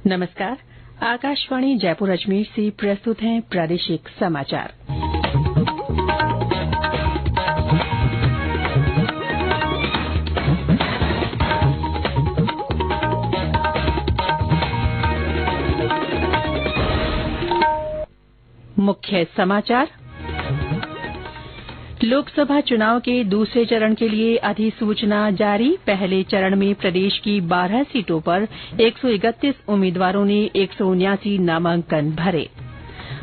नमस्कार। आकाशवाणी जयपुर अजमेर से प्रस्तुत हैं प्रादेशिक समाचार। मुख्य समाचार। लोकसभा चुनाव के दूसरे चरण के लिए अधिसूचना जारी। पहले चरण में प्रदेश की 12 सीटों पर 131 उम्मीदवारों ने 179 नामांकन भरे।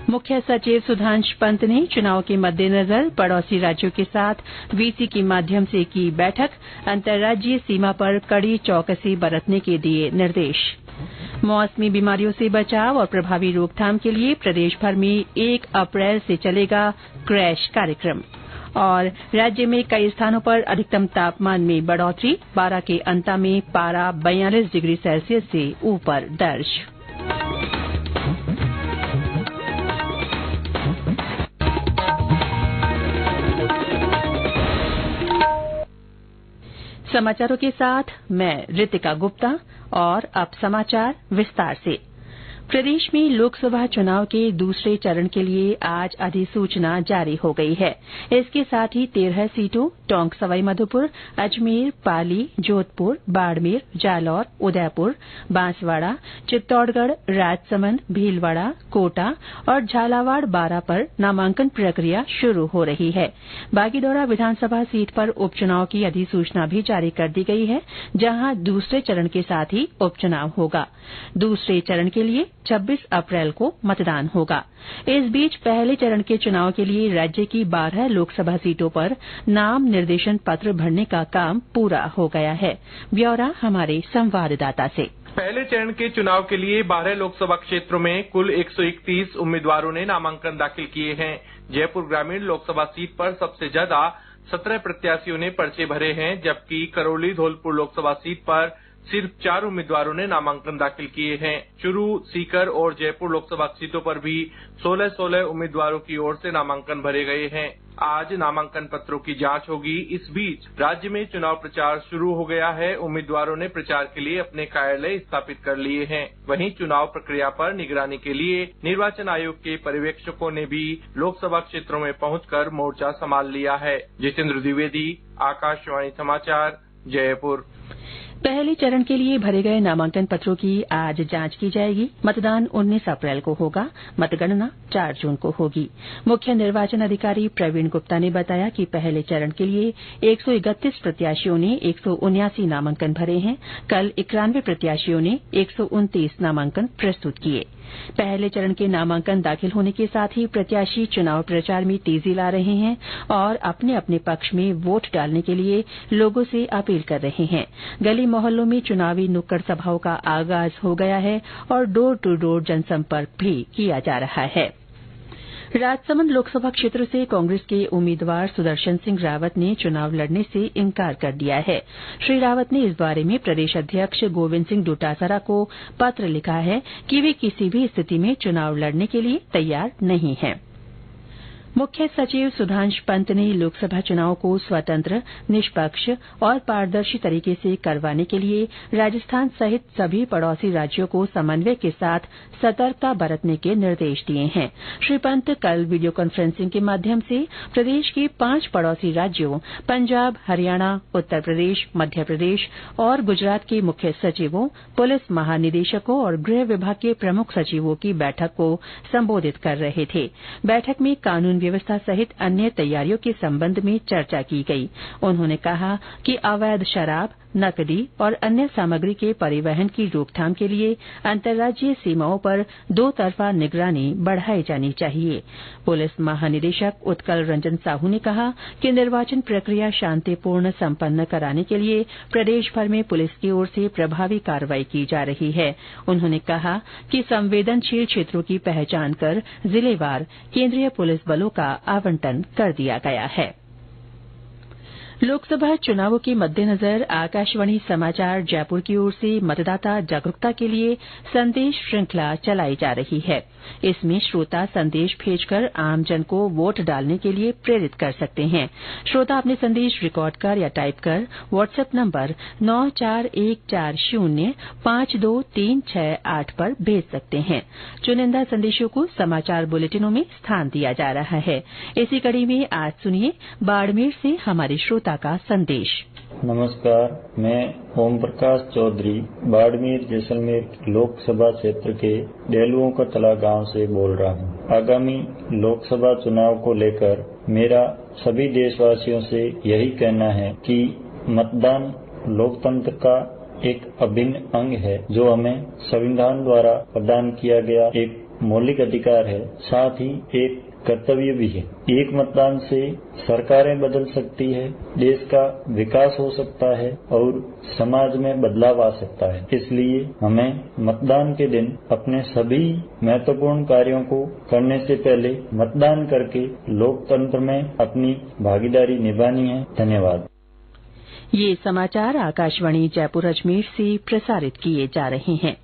मुख्य सचिव सुधांश पंत ने चुनाव के मद्देनजर पड़ोसी राज्यों के साथ वीसी के माध्यम से की बैठक। अंतर्राज्यीय सीमा पर कड़ी चौकसी बरतने के दिए निर्देश। मौसमी बीमारियों से बचाव और प्रभावी रोकथाम के लिए प्रदेश भर में 1 अप्रैल से चलेगा क्रैश कार्यक्रम। और राज्य में कई स्थानों पर अधिकतम तापमान में बढ़ोतरी। 12 के अंता में पारा 42 डिग्री सेल्सियस से ऊपर दर्ज। समाचारों के साथ मैं रितिका गुप्ता। और अब समाचार विस्तार से। प्रदेश में लोकसभा चुनाव के दूसरे चरण के लिए आज अधिसूचना जारी हो गई है। इसके साथ ही 13 सीटों टोंक सवाईमाधोपुर, अजमेर, पाली, जोधपुर, बाड़मेर, जालौर, उदयपुर, बांसवाड़ा, चित्तौड़गढ़, राजसमंद, भीलवाड़ा, कोटा और झालावाड़ बारां पर नामांकन प्रक्रिया शुरू हो रही है। बागीदौरा विधानसभा सीट पर उपचुनाव की अधिसूचना भी जारी कर दी गई है, जहां दूसरे चरण के साथ ही उपचुनाव होगा। दूसरे चरण के लिए 26 अप्रैल को मतदान होगा। इस बीच पहले चरण के चुनाव के लिए राज्य की 12 लोकसभा सीटों पर नाम निर्देशन पत्र भरने का काम पूरा हो गया है। ब्यौरा हमारे संवाददाता से। पहले चरण के चुनाव के लिए 12 लोकसभा क्षेत्रों में कुल 131 उम्मीदवारों ने नामांकन दाखिल किए हैं। जयपुर ग्रामीण लोकसभा सीट पर सबसे ज्यादा 17 प्रत्याशियों ने पर्चे भरे हैं, जबकि करौली धौलपुर लोकसभा सीट पर सिर्फ 4 उम्मीदवारों ने नामांकन दाखिल किए हैं। चुरू, सीकर और जयपुर लोकसभा सीटों पर भी 16 उम्मीदवारों की ओर से नामांकन भरे गए हैं। आज नामांकन पत्रों की जांच होगी। इस बीच राज्य में चुनाव प्रचार शुरू हो गया है। उम्मीदवारों ने प्रचार के लिए अपने कार्यालय स्थापित कर लिए हैं। वहीं चुनाव प्रक्रिया पर निगरानी के लिए निर्वाचन आयोग के पर्यवेक्षकों ने भी लोकसभा क्षेत्रों में पहुंचकर मोर्चा संभाल लिया है। जितेंद्र द्विवेदी, आकाशवाणी समाचार, जयपुर। पहले चरण के लिए भरे गए नामांकन पत्रों की आज जांच की जाएगी। मतदान 19 अप्रैल को होगा। मतगणना 4 जून को होगी। मुख्य निर्वाचन अधिकारी प्रवीण गुप्ता ने बताया कि पहले चरण के लिए 131 प्रत्याशियों ने 179 नामांकन भरे हैं। कल 91 प्रत्याशियों ने 129 नामांकन प्रस्तुत किए। पहले चरण के नामांकन दाखिल होने के साथ ही प्रत्याशी चुनाव प्रचार में तेजी ला रहे हैं और अपने अपने पक्ष में वोट डालने के लिए लोगों से अपील कर रहे हैं। गली मोहल्लों में चुनावी नुक्कड़ सभाओं का आगाज हो गया है और डोर टू डोर जनसंपर्क भी किया जा रहा है। राजसमंद लोकसभा क्षेत्र से कांग्रेस के उम्मीदवार सुदर्शन सिंह रावत ने चुनाव लड़ने से इनकार कर दिया है। श्री रावत ने इस बारे में प्रदेश अध्यक्ष गोविंद सिंह डोटासरा को पत्र लिखा है कि वे किसी भी स्थिति में चुनाव लड़ने के लिए तैयार नहीं हैं। मुख्य सचिव सुधांश पंत ने लोकसभा चुनाव को स्वतंत्र, निष्पक्ष और पारदर्शी तरीके से करवाने के लिए राजस्थान सहित सभी पड़ोसी राज्यों को समन्वय के साथ सतर्कता बरतने के निर्देश दिए हैं। श्री पंत कल वीडियो कॉन्फ्रेंसिंग के माध्यम से प्रदेश के 5 पड़ोसी राज्यों पंजाब, हरियाणा, उत्तर प्रदेश, मध्य प्रदेश और गुजरात के मुख्य सचिवों, पुलिस महानिदेशकों और गृह विभाग के प्रमुख सचिवों की बैठक को संबोधित कर रहे थे। बैठक में कानून व्यवस्था सहित अन्य तैयारियों के संबंध में चर्चा की गई। उन्होंने कहा कि अवैध शराब, नकदी और अन्य सामग्री के परिवहन की रोकथाम के लिए अंतर्राज्यीय सीमाओं पर 2 तरफा निगरानी बढ़ाई जानी चाहिए। पुलिस महानिदेशक उत्कल रंजन साहू ने कहा कि निर्वाचन प्रक्रिया शांतिपूर्ण संपन्न कराने के लिए प्रदेश भर में पुलिस की ओर से प्रभावी कार्रवाई की जा रही है। उन्होंने कहा कि संवेदनशील क्षेत्रों की पहचान कर जिलेवार केंद्रीय पुलिस बलों का आवंटन कर दिया गया है। लोकसभा चुनावों के मद्देनजर आकाशवाणी समाचार जयपुर की ओर से मतदाता जागरूकता के लिए संदेश श्रृंखला चलाई जा रही है। इसमें श्रोता संदेश भेजकर आमजन को वोट डालने के लिए प्रेरित कर सकते हैं। श्रोता अपने संदेश रिकॉर्ड कर या टाइप कर व्हाट्सएप नंबर 9414052368 पर भेज सकते हैं। चुनिंदा संदेशों को समाचार बुलेटिनों में स्थान दिया जा रहा है। इसी कड़ी में आज सुनिए बाड़मेर से हमारे श्रोता का संदेश। नमस्कार, मैं ओम प्रकाश चौधरी बाड़मेर जैसलमेर लोकसभा क्षेत्र के डेलुओं का तला गांव से बोल रहा हूं। आगामी लोकसभा चुनाव को लेकर मेरा सभी देशवासियों से यही कहना है कि मतदान लोकतंत्र का एक अभिन्न अंग है, जो हमें संविधान द्वारा प्रदान किया गया एक मौलिक अधिकार है, साथ ही एक कर्तव्य भी है। एक मतदान से सरकारें बदल सकती है, देश का विकास हो सकता है और समाज में बदलाव आ सकता है। इसलिए हमें मतदान के दिन अपने सभी महत्वपूर्ण कार्यों को करने से पहले मतदान करके लोकतंत्र में अपनी भागीदारी निभानी है। धन्यवाद। ये समाचार आकाशवाणी जयपुर अजमेर से प्रसारित किए जा रहे हैं।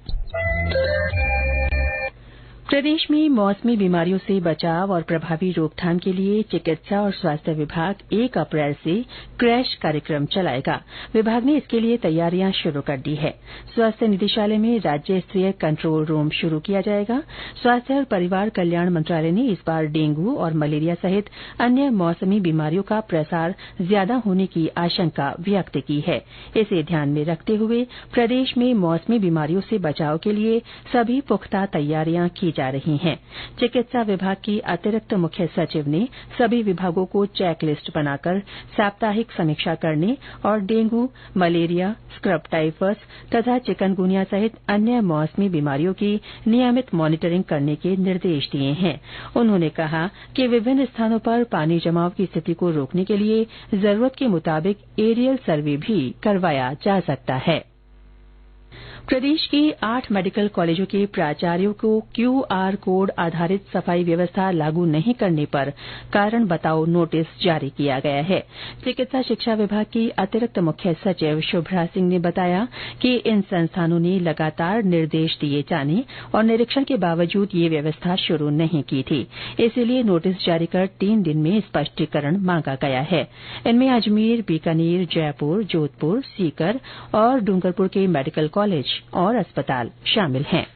प्रदेश में मौसमी बीमारियों से बचाव और प्रभावी रोकथाम के लिए चिकित्सा और स्वास्थ्य विभाग 1 अप्रैल से क्रैश कार्यक्रम चलाएगा। विभाग ने इसके लिए तैयारियां शुरू कर दी है। स्वास्थ्य निदेशालय में राज्य स्तरीय कंट्रोल रूम शुरू किया जाएगा। स्वास्थ्य और परिवार कल्याण मंत्रालय ने इस बार डेंगू और मलेरिया सहित अन्य मौसमी बीमारियों का प्रसार ज्यादा होने की आशंका व्यक्त की है। इसे ध्यान में रखते हुए प्रदेश में मौसमी बीमारियों से बचाव के लिए सभी पुख्ता तैयारियां की जा रही हैं। चिकित्सा विभाग की अतिरिक्त मुख्य सचिव ने सभी विभागों को चेक लिस्ट बनाकर साप्ताहिक समीक्षा करने और डेंगू, मलेरिया, स्क्रब टाइफस तथा चिकनगुनिया सहित अन्य मौसमी बीमारियों की नियमित मॉनिटरिंग करने के निर्देश दिए हैं। उन्होंने कहा कि विभिन्न स्थानों पर पानी जमाव की स्थिति को रोकने के लिए जरूरत के मुताबिक एरियल सर्वे भी करवाया जा सकता है। प्रदेश के 8 मेडिकल कॉलेजों के प्राचार्यों को QR कोड आधारित सफाई व्यवस्था लागू नहीं करने पर कारण बताओ नोटिस जारी किया गया है। चिकित्सा शिक्षा विभाग की अतिरिक्त मुख्य सचिव शुभ्रा सिंह ने बताया कि इन संस्थानों ने लगातार निर्देश दिए जाने और निरीक्षण के बावजूद ये व्यवस्था शुरू नहीं की थी। इसीलिए नोटिस जारी कर 3 दिन में स्पष्टीकरण मांगा गया है। इनमें अजमेर, बीकानेर, जयपुर, जोधपुर, सीकर और डूंगरपुर के मेडिकल कॉलेज और अस्पताल शामिल हैं।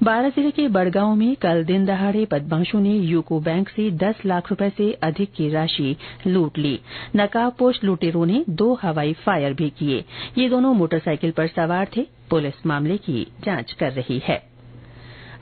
बारां जिले के बड़गांव में कल दिन दहाड़े बदमाशों ने यूको बैंक से 10 लाख रुपए से अधिक की राशि लूट ली। नकाबपोश लुटेरों ने 2 हवाई फायर भी किए। ये दोनों मोटरसाइकिल पर सवार थे। पुलिस मामले की जांच कर रही है।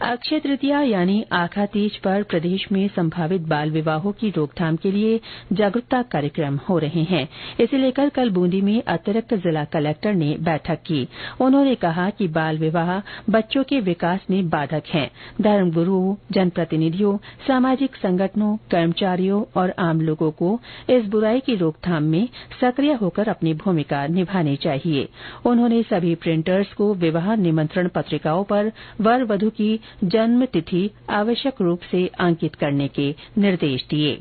अक्षय तृतीया यानी आखा तीज पर प्रदेश में संभावित बाल विवाहों की रोकथाम के लिए जागरूकता कार्यक्रम हो रहे हैं। इसे लेकर कल बूंदी में अतिरिक्त जिला कलेक्टर ने बैठक की। उन्होंने कहा कि बाल विवाह बच्चों के विकास में बाधक हैं। धर्मगुरुओं, जनप्रतिनिधियों, सामाजिक संगठनों, कर्मचारियों और आम लोगों को इस बुराई की रोकथाम में सक्रिय होकर अपनी भूमिका निभानी चाहिए। उन्होंने सभी प्रिंटर्स को विवाह निमंत्रण पत्रिकाओं पर वर वधू की जन्म तिथि आवश्यक रूप से अंकित करने के निर्देश दिए।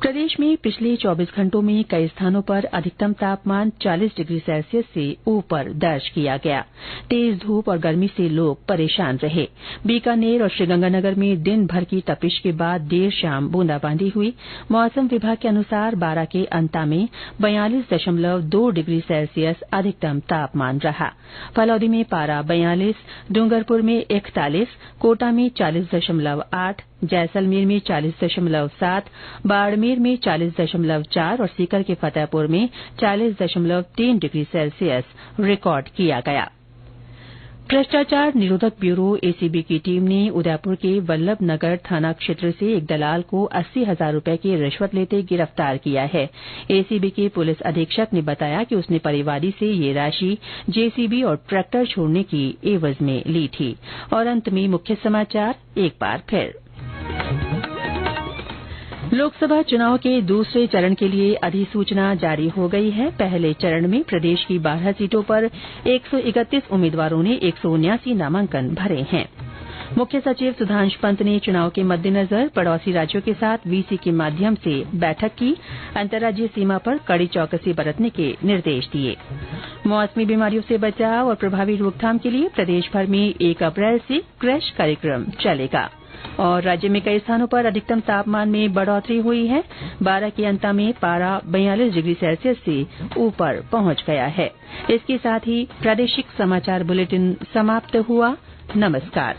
प्रदेश में पिछले 24 घंटों में कई स्थानों पर अधिकतम तापमान 40 डिग्री सेल्सियस से ऊपर दर्ज किया गया। तेज धूप और गर्मी से लोग परेशान रहे। बीकानेर और श्रीगंगानगर में दिन भर की तपिश के बाद देर शाम बूंदाबांदी हुई। मौसम विभाग के अनुसार बारां के अंता में 42.2 डिग्री सेल्सियस अधिकतम तापमान रहा। फलौदी में पारा 42, डूंगरपुर में 41, कोटा में 40.8, जैसलमेर में 40.7, बाड़मेर में 40.4 और सीकर के फतेहपुर में 40.3 डिग्री सेल्सियस रिकॉर्ड किया गया। भ्रष्टाचार निरोधक ब्यूरो ACB की टीम ने उदयपुर के वल्लभ नगर थाना क्षेत्र से एक दलाल को 80,000 रुपए की रिश्वत लेते गिरफ्तार किया है। ACB के पुलिस अधीक्षक ने बताया कि उसने परिवादी से ये राशि JCB और ट्रैक्टर छोड़ने की एवज में ली थी। और अंत में मुख्य समाचार एक बार फिर। लोकसभा चुनाव के दूसरे चरण के लिए अधिसूचना जारी हो गई है। पहले चरण में प्रदेश की 12 सीटों पर 131 उम्मीदवारों ने 179 नामांकन भरे हैं। मुख्य सचिव सुधांश पंत ने चुनाव के मद्देनजर पड़ोसी राज्यों के साथ वीसी के माध्यम से बैठक की। अंतर्राज्यीय सीमा पर कड़ी चौकसी बरतने के निर्देश दिए। मौसमी बीमारियों से बचाव और प्रभावी रोकथाम के लिए प्रदेश भर में 1 अप्रैल से क्रैश कार्यक्रम चलेगा। और राज्य में कई स्थानों पर अधिकतम तापमान में बढ़ोतरी हुई है। 12 के अंत में पारा 42 डिग्री सेल्सियस से ऊपर पहुंच गया है। इसके साथ ही प्रादेशिक समाचार बुलेटिन समाप्त हुआ। नमस्कार।